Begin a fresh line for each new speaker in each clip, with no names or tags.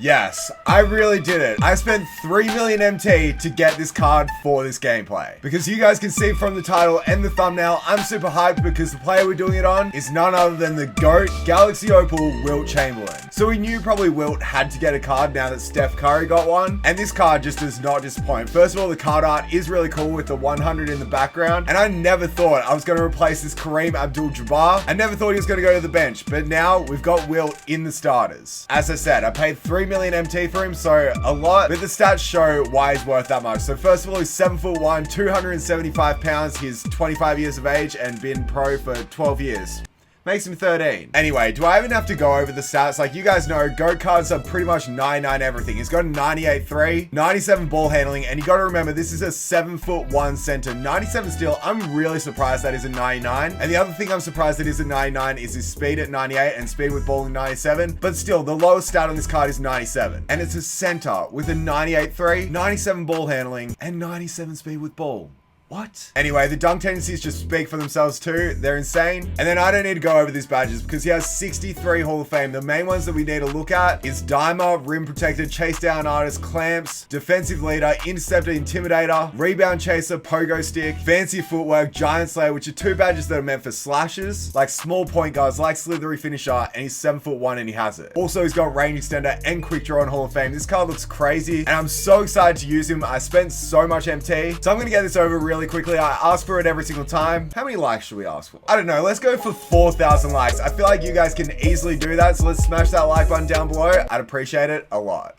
Yes, I really did it. I spent 3 million MT to get this card for this gameplay. Because you guys can see from the title and the thumbnail, I'm super hyped because the player we're doing it on is none other than the GOAT Galaxy Opal Wilt Chamberlain. So we knew probably Wilt had to get a card now that Steph Curry got one. And this card just does not disappoint. First of all, the card art is really cool with the 100 in the background. And I never thought I was going to replace this Kareem Abdul-Jabbar. I never thought he was going to go to the bench. But now we've got Wilt in the starters. As I said, I paid 3 million MT for him, so a lot, but the stats show why he's worth that much. So first of all, he's 7'1", 275 pounds, he's 25 years of age and been pro for 12 years. Makes him 13. Anyway, do I even have to go over the stats? Like, you guys know, GOAT cards are pretty much 99 everything. He's got a 98.3, 97 ball handling, and you got to remember, this is a 7'1" center, 97 steal. I'm really surprised that is a 99. And the other thing I'm surprised that is a 99 is his speed at 98 and speed with ball in 97. But still, the lowest stat on this card is 97. And it's a center with a 98.3, 97 ball handling, and 97 speed with ball. What? Anyway, the dunk tendencies just speak for themselves too. They're insane. And then I don't need to go over these badges because he has 63 Hall of Fame. The main ones that we need to look at is Dimer, Rim Protector, Chase Down Artist, Clamps, Defensive Leader, Interceptor, Intimidator, Rebound Chaser, Pogo Stick, Fancy Footwork, Giant Slayer, which are two badges that are meant for slashes, like small point guards, like Slithery Finisher, and he's 7'1" and he has it. Also, he's got Range Extender and Quick Draw on Hall of Fame. This card looks crazy, and I'm so excited to use him. I spent so much MT, so I'm gonna get this over really quickly. I ask for it every single time. How many likes should we ask for? I don't know. Let's go for 4,000 likes. I feel like you guys can easily do that. So let's smash that like button down below. I'd appreciate it a lot.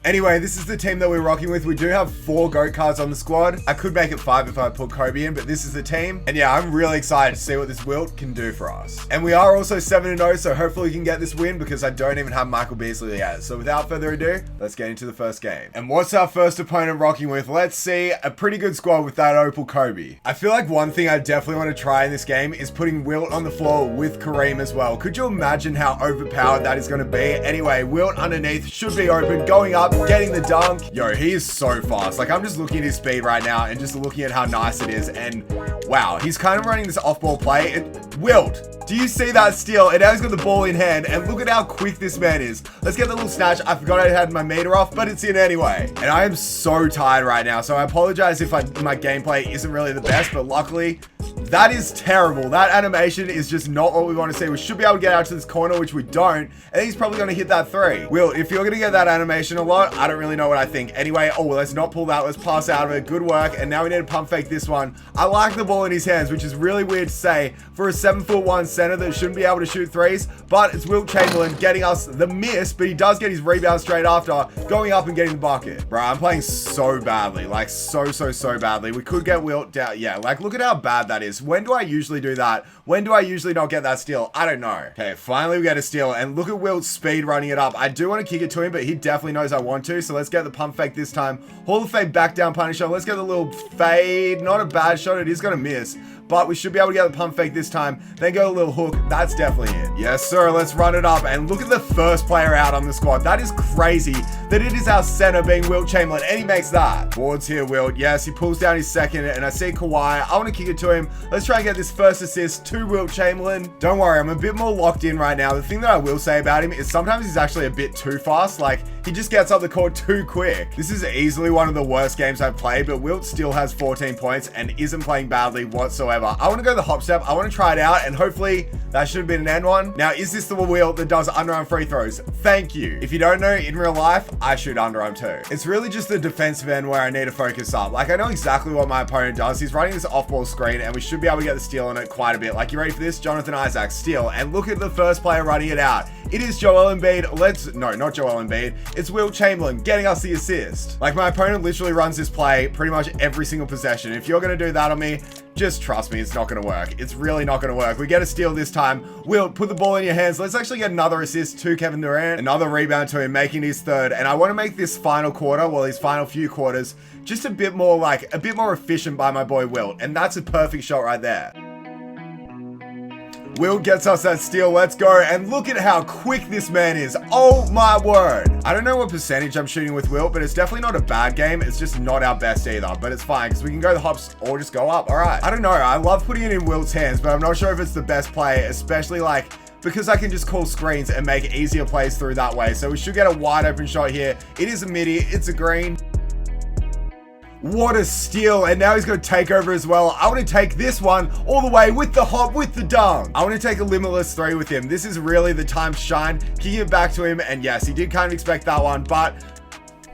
Anyway, this is the team that we're rocking with. We do have 4 GOAT cards on the squad. I could make it 5 if I put Kobe in, but this is the team. And yeah, I'm really excited to see what this Wilt can do for us. And we are also 7-0, so hopefully we can get this win because I don't even have Michael Beasley yet. So without further ado, let's get into the first game. And what's our first opponent rocking with? Let's see. A pretty good squad with that Opal Kobe. I feel like one thing I definitely want to try in this game is putting Wilt on the floor with Kareem as well. Could you imagine how overpowered that is going to be? Anyway, Wilt underneath should be open, going up, getting the dunk. Yo, he is so fast. Like, I'm just looking at his speed right now and just looking at how nice it is. And wow, he's kind of running this off-ball play. Wilt, do you see that steal? And now he's got the ball in hand, and look at how quick this man is. Let's get the little snatch. I forgot I had my meter off, but it's in anyway. And I am so tired right now, so I apologize if my gameplay isn't really the best, but luckily, that is terrible. That animation is just not what we want to see. We should be able to get out to this corner, which we don't. And he's probably going to hit that 3. Wilt, if you're going to get that animation a lot, I don't really know what I think. Anyway, oh, let's not pull that. Let's pass out of it. Good work. And now we need to pump fake this one. I like the ball in his hands, which is really weird to say for a 7'1" center that shouldn't be able to shoot threes. But it's Wilt Chamberlain getting us the miss, but he does get his rebound straight after, going up and getting the bucket. Bro, I'm playing so badly. Like, so badly. We could get Wilt down. Yeah, like, look at how bad that is. When do I usually do that? When do I usually not get that steal? I don't know. Okay, finally we get a steal, and look at Wilt's speed running it up. I do want to kick it to him, but he definitely knows I want to, so let's get the pump fake this time. Hall of Fame back down punisher. Let's get the little fade. Not a bad shot. It is going to miss, but we should be able to get the pump fake this time. Then go a little hook. That's definitely it. Yes, sir. Let's run it up, and look at the first player out on the squad. That is crazy that it is our center being Wilt Chamberlain, and he makes that. Boards here, Wilt. Yes, he pulls down his second, and I see Kawhi. I want to kick it to him. Let's try and get this first assist to Wilt Chamberlain. Don't worry, I'm a bit more locked in right now. The thing that I will say about him is sometimes he's actually a bit too fast. Like, he just gets up the court too quick. This is easily one of the worst games I've played, but Wilt still has 14 points and isn't playing badly whatsoever. I want to go the hop step. I want to try it out, and hopefully that should have been an N1. Now, is this the Wilt that does underarm free throws? Thank you. If you don't know, in real life, I shoot underarm too. It's really just the defensive end where I need to focus up. Like, I know exactly what my opponent does. He's running this off-ball screen, and we should be able to get the steal on it quite a bit. Like, you ready for this? Jonathan Isaac, steal. And look at the first player running it out. It is Joel Embiid. No, not Joel Embiid. It's Wilt Chamberlain getting us the assist. Like, my opponent literally runs this play pretty much every single possession. If you're going to do that on me, just trust me, it's not going to work. It's really not going to work. We get a steal this time. Wilt, put the ball in your hands. Let's actually get another assist to Kevin Durant. Another rebound to him, making his 3rd. And I want to make this final quarter, well, his final few quarters, just a bit more efficient by my boy Wilt. And that's a perfect shot right there. Wilt gets us that steal. Let's go. And look at how quick this man is. Oh my word. I don't know what percentage I'm shooting with Wilt, but it's definitely not a bad game. It's just not our best either, but it's fine because we can go the hops or just go up. All right. I don't know. I love putting it in Wilt's hands, but I'm not sure if it's the best play, especially like because I can just call screens and make easier plays through that way. So we should get a wide open shot here. It is a midi. It's a green. What a steal. And now he's going to take over as well. I want to take this one all the way with the hop, with the dunk. I want to take a limitless 3 with him. This is really the time to shine. Kicking it back to him. And yes, he did kind of expect that one, but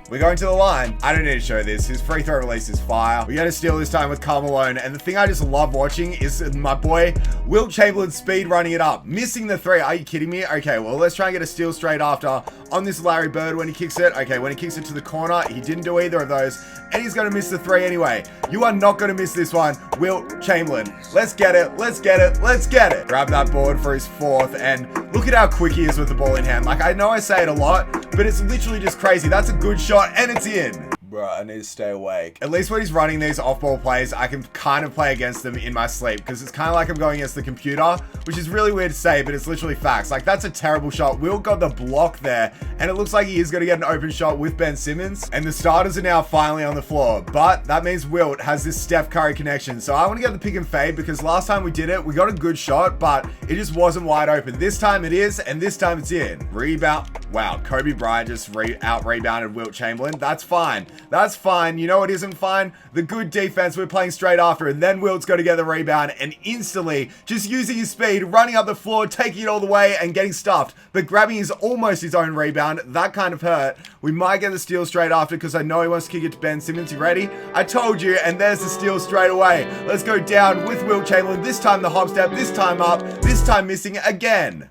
we're going to the line. I don't need to show this. His free throw release is fire. We got to steal this time with Karl Malone. And the thing I just love watching is my boy Wilt Chamberlain speed running it up. Missing the 3. Are you kidding me? Okay, well, let's try and get a steal straight after on this Larry Bird when he kicks it. Okay, when he kicks it to the corner, he didn't do either of those. And he's going to miss the 3 anyway. You are not going to miss this one, Wilt Chamberlain. Let's get it. Let's get it. Let's get it. Grab that board for his 4th. And look at how quick he is with the ball in hand. Like, I know I say it a lot, but it's literally just crazy. That's a good shot, and it's in. Bro, I need to stay awake. At least when he's running these off-ball plays, I can kind of play against them in my sleep because it's kind of like I'm going against the computer, which is really weird to say, but it's literally facts. Like, that's a terrible shot. Wilt got the block there, and it looks like he is going to get an open shot with Ben Simmons, and the starters are now finally on the floor, but that means Wilt has this Steph Curry connection. So I want to get the pick and fade because last time we did it, we got a good shot, but it just wasn't wide open. This time it is, and this time it's in. Rebound. Wow, Kobe Bryant just out-rebounded Wilt Chamberlain. That's fine. That's fine. You know what isn't fine? The good defense we're playing straight after, and then Wilt's got to get the rebound and instantly just using his speed, running up the floor, taking it all the way and getting stuffed, but grabbing almost his own rebound. That kind of hurt. We might get the steal straight after because I know he wants to kick it to Ben Simmons. You ready? I told you, and there's the steal straight away. Let's go down with Wilt Chamberlain. This time the hop step, this time up, this time missing again.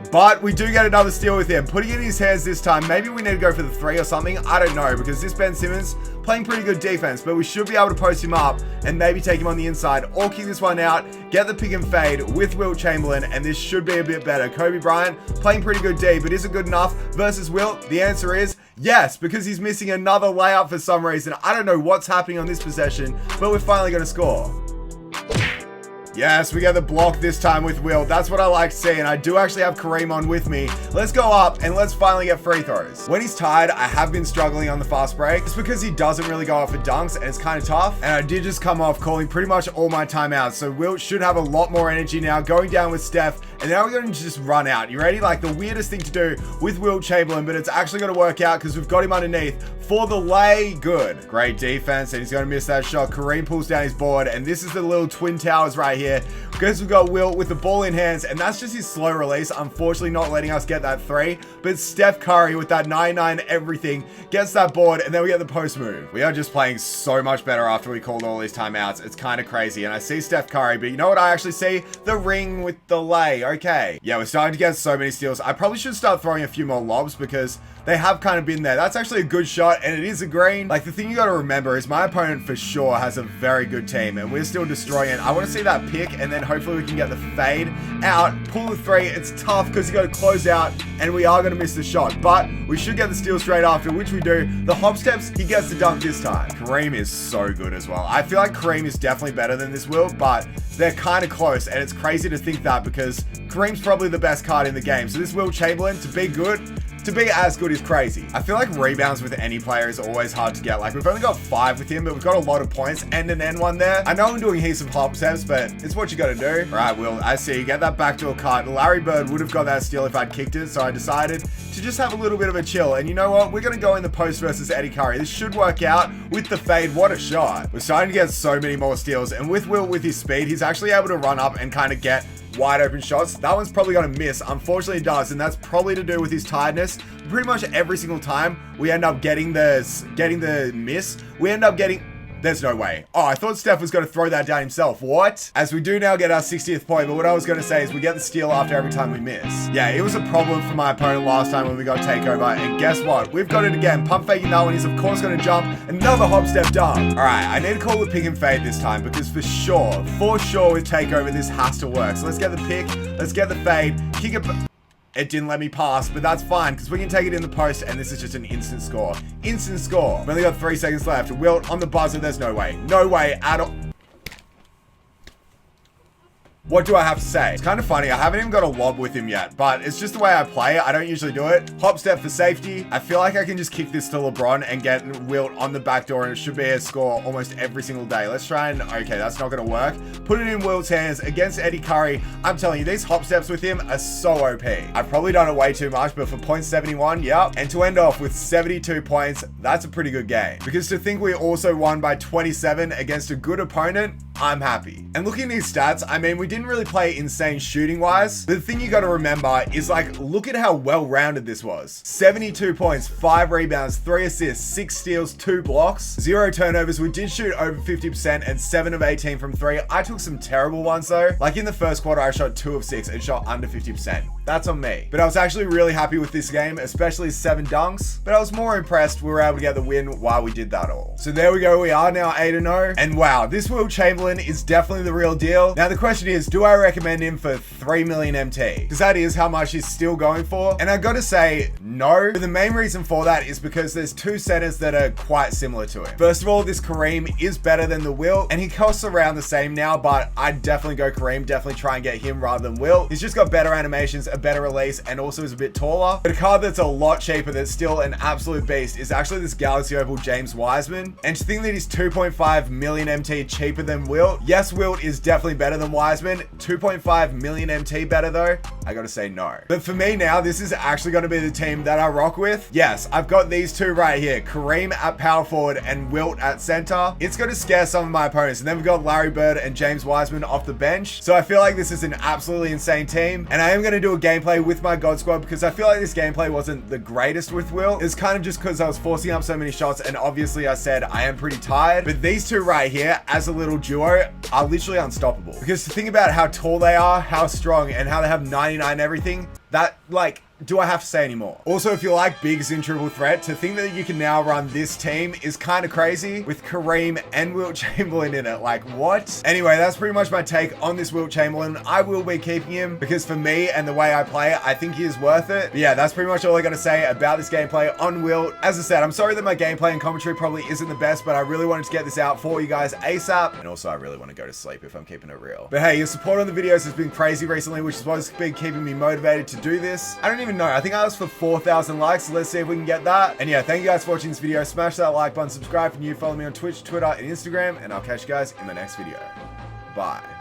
But we do get another steal with him. Putting it in his hands this time. Maybe we need to go for the 3 or something. I don't know, because this Ben Simmons playing pretty good defense, but we should be able to post him up and maybe take him on the inside or kick this one out, get the pick and fade with Wilt Chamberlain, and this should be a bit better. Kobe Bryant playing pretty good D, but is it good enough versus Wilt? The answer is yes, because he's missing another layup for some reason. I don't know what's happening on this possession, but we're finally going to score. Yes, we get the block this time with Wilt. That's what I like to see, and I do actually have Kareem on with me. Let's go up, and let's finally get free throws. When he's tired, I have been struggling on the fast break. It's because he doesn't really go off for dunks, and it's kind of tough. And I did just come off calling pretty much all my timeouts, so Wilt should have a lot more energy now, going down with Steph, and now we're going to just run out. You ready? Like the weirdest thing to do with Wilt Chamberlain, but it's actually going to work out because we've got him underneath for the lay. Good. Great defense, and he's going to miss that shot. Kareem pulls down his board, and this is the little twin towers right here. Because we've got Wilt with the ball in hands, and that's just his slow release, unfortunately not letting us get that 3. But Steph Curry with that 9-9 everything gets that board, and then we get the post move. We are just playing so much better after we called all these timeouts. It's kind of crazy, and I see Steph Curry, but you know what I actually see? The ring with the lay. Okay. Yeah, we're starting to get so many steals. I probably should start throwing a few more lobs because they have kind of been there. That's actually a good shot, and it is a green. Like, the thing you got to remember is my opponent for sure has a very good team, and we're still destroying it. I want to see that pick, and then hopefully we can get the fade out, pull the 3. It's tough because you got to close out, and we are going to miss the shot, but we should get the steal straight after, which we do. The hop steps, he gets the dunk this time. Kareem is so good as well. I feel like Kareem is definitely better than this Wilt, but they're kind of close, and it's crazy to think that because Kareem's probably the best card in the game. So this Wilt Chamberlain, to be good, to be as good is crazy. I feel like rebounds with any player is always hard to get. Like, we've only got 5 with him, but we've got a lot of points and an N1 there. I know I'm doing heaps of hop steps, but it's what you got to do. All right, Will, I see you get that backdoor cut. Larry Bird would have got that steal if I'd kicked it, so I decided to just have a little bit of a chill. And you know what? We're going to go in the post versus Eddie Curry. This should work out with the fade. What a shot. We're starting to get so many more steals, and with Will, with his speed, he's actually able to run up and kind of get wide open shots. That one's probably going to miss. Unfortunately, it does, and that's probably to do with his tiredness. Pretty much every single time we end up getting the miss, we end up getting... There's no way. Oh, I thought Steph was going to throw that down himself. What? As we do now get our 60th point, but what I was going to say is we get the steal after every time we miss. Yeah, it was a problem for my opponent last time when we got takeover, and guess what? We've got it again. Pump faking that one. He's of course going to jump. Another hop step dunk. All right, I need to call the pick and fade this time because for sure with takeover, this has to work. So let's get the pick. Let's get the fade. Kick it... It didn't let me pass, but that's fine because we can take it in the post, and this is just an instant score. Instant score. We've only got 3 seconds left. Wilt on the buzzer. There's no way. No way at all. What do I have to say? It's kind of funny. I haven't even got a lob with him yet, but it's just the way I play. I don't usually do it. Hop step for safety. I feel like I can just kick this to LeBron and get Wilt on the back door, and it should be a score almost every single day. Let's try and, okay, that's not going to work. Put it in Wilt's hands against Eddie Curry. I'm telling you, these hop steps with him are so OP. I've probably done it way too much, but for 0.71, yep. And to end off with 72 points, that's a pretty good game. Because to think we also won by 27 against a good opponent, I'm happy. And looking at these stats, I mean, we didn't really play insane shooting wise. But the thing you got to remember is, like, look at how well-rounded this was. 72 points, 5 rebounds, 3 assists, 6 steals, 2 blocks, 0 turnovers. We did shoot over 50% and 7 of 18 from 3. I took some terrible ones though. Like in the first quarter, I shot 2 of 6 and shot under 50%. That's on me. But I was actually really happy with this game, especially 7 dunks. But I was more impressed we were able to get the win while we did that all. So there we go. We are now 8-0. And wow, this Wilt Chamberlain is definitely the real deal. Now the question is, do I recommend him for 3 million MT? Because that is how much he's still going for. And I gotta say, no. But the main reason for that is because there's 2 centers that are quite similar to him. First of all, this Kareem is better than the Wilt, and he costs around the same now, but I'd definitely go Kareem, definitely try and get him rather than Wilt. He's just got better animations, a better release, and also is a bit taller. But a card that's a lot cheaper that's still an absolute beast is actually this Galaxy Opal James Wiseman. And to think that he's 2.5 million MT cheaper than Wilt, yes, Wilt is definitely better than Wiseman. 2.5 million MT better though? I gotta say no. But for me now, this is actually gonna be the team that I rock with. Yes, I've got these 2 right here. Kareem at power forward and Wilt at center. It's gonna scare some of my opponents. And then we've got Larry Bird and James Wiseman off the bench. So I feel like this is an absolutely insane team. And I am gonna do a gameplay with my God Squad because I feel like this gameplay wasn't the greatest with Wilt. It's kind of just because I was forcing up so many shots, and obviously I said I am pretty tired. But these 2 right here, as a little duo, are literally unstoppable. Because to think about how tall they are, how strong, and how they have 99 everything, that, like, do I have to say anymore? Also, if you like bigs in triple threat, to think that you can now run this team is kind of crazy with Kareem and Wilt Chamberlain in it. Like, what? Anyway, that's pretty much my take on this Wilt Chamberlain. I will be keeping him because for me and the way I play, I think he is worth it. But yeah, that's pretty much all I got to say about this gameplay on Wilt. As I said, I'm sorry that my gameplay and commentary probably isn't the best, but I really wanted to get this out for you guys ASAP. And also, I really want to go to sleep if I'm keeping it real. But hey, your support on the videos has been crazy recently, which is what's been keeping me motivated to do this. I don't even know. I think I asked for 4,000 likes, so let's see if we can get that. And yeah, thank you guys for watching this video. Smash that like button, subscribe if you're new, follow me on Twitch, Twitter, and Instagram, and I'll catch you guys in the next video. Bye.